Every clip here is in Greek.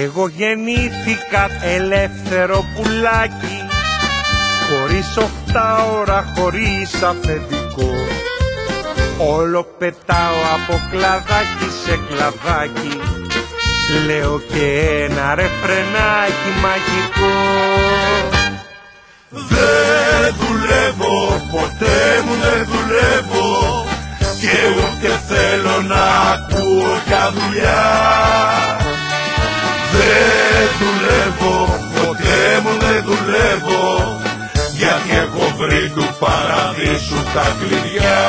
Εγώ γεννήθηκα ελεύθερο πουλάκι, χωρίς 8 ώρα, χωρίς αφεντικό. Όλο πετάω από κλαδάκι σε κλαδάκι, λέω και ένα ρεφρενάκι μαγικό. Δεν δουλεύω, ποτέ μου δεν δουλεύω, και ούτε θέλω να ακούω για δουλειά. Δεν δουλεύω, ποτέ μου δεν δουλεύω, γιατί έχω βρει του παραδείσου τα κλειδιά.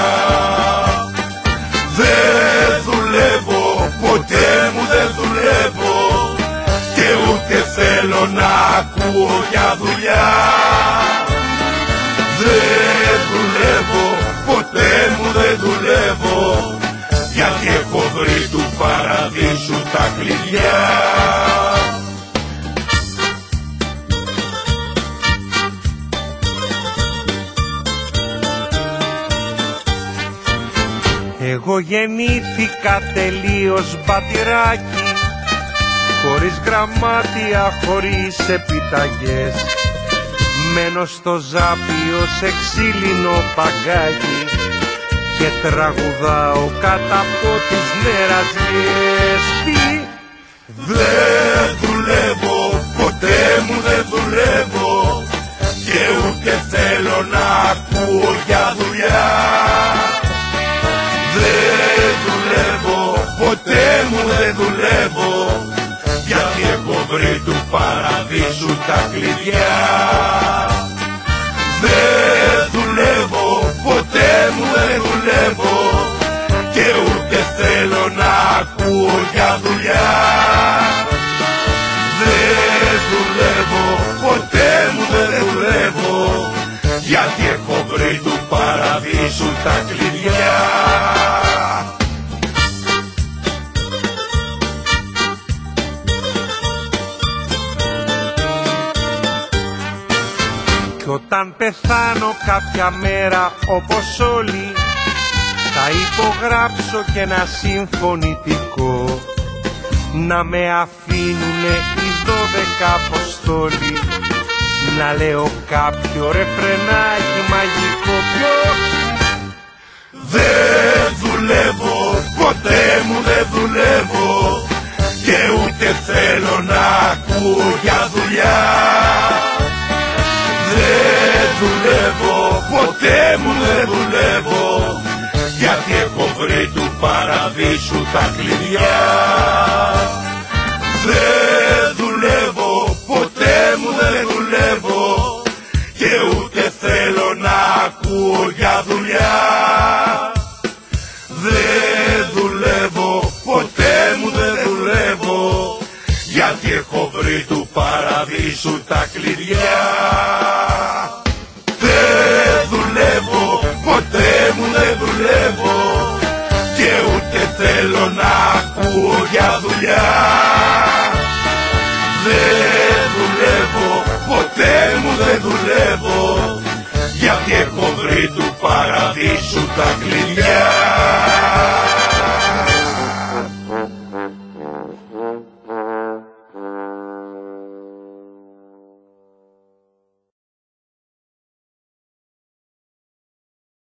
Δεν δουλεύω, ποτέ μου δεν δουλεύω, και ούτε θέλω να ακούω για δουλειά. Δεν δουλεύω, ποτέ μου δεν δουλεύω, γιατί έχω βρει του παραδείσου τα κλειδιά. Εγώ γεννήθηκα τελείως μπατηράκι, χωρίς γραμμάτια, χωρίς επιταγές. Μένω στο ζάπιο σε ξύλινο παγκάκι και τραγουδάω κάτω από τις νεραζιές. Τι? Δεν δουλεύω, ποτέ μου δεν δουλεύω, και ούτε θέλω να ακούω για δουλειά. Δεν δουλεύω, ποτέ μου δεν δουλεύω, γιατί έχω βρει του παραδείσου τα κλειδιά. Δεν δουλεύω, ποτέ μου δεν δουλεύω, και ούτε θέλω να ακούω για δουλειά. Δεν δουλεύω, ποτέ μου δεν δουλεύω, γιατί έχω βρει του παραδείσου τα κλειδιά. Κι όταν πεθάνω κάποια μέρα όπως όλοι, θα υπογράψω και ένα συμφωνητικό, να με αφήνουνε οι 12 αποστόλοι, να λέω κάποιο ρεφρενάκι μαγικό. Ποιο? Δεν δουλεύω, ποτέ μου δεν δουλεύω, και ούτε θέλω να ακούω για δουλειά. Δεν δουλεύω, ποτέ μου δεν δουλεύω, γιατί έχω βρει του παραδείσου τα κλειδιά. Δεν δουλεύω, ποτέ μου δεν δουλεύω, και ούτε θέλω να ακούω για δουλειά. Δεν δουλεύω, ποτέ μου δεν δουλεύω, γιατί έχω βρει του παραδείσου τα κλειδιά. Δεν δουλεύω, ποτέ μου δεν δουλεύω, και ούτε θέλω να ακούω για δουλειά. Δεν δουλεύω, ποτέ μου δεν δουλεύω, γιατί έχω βρει του παραδείσου τα κλειδιά.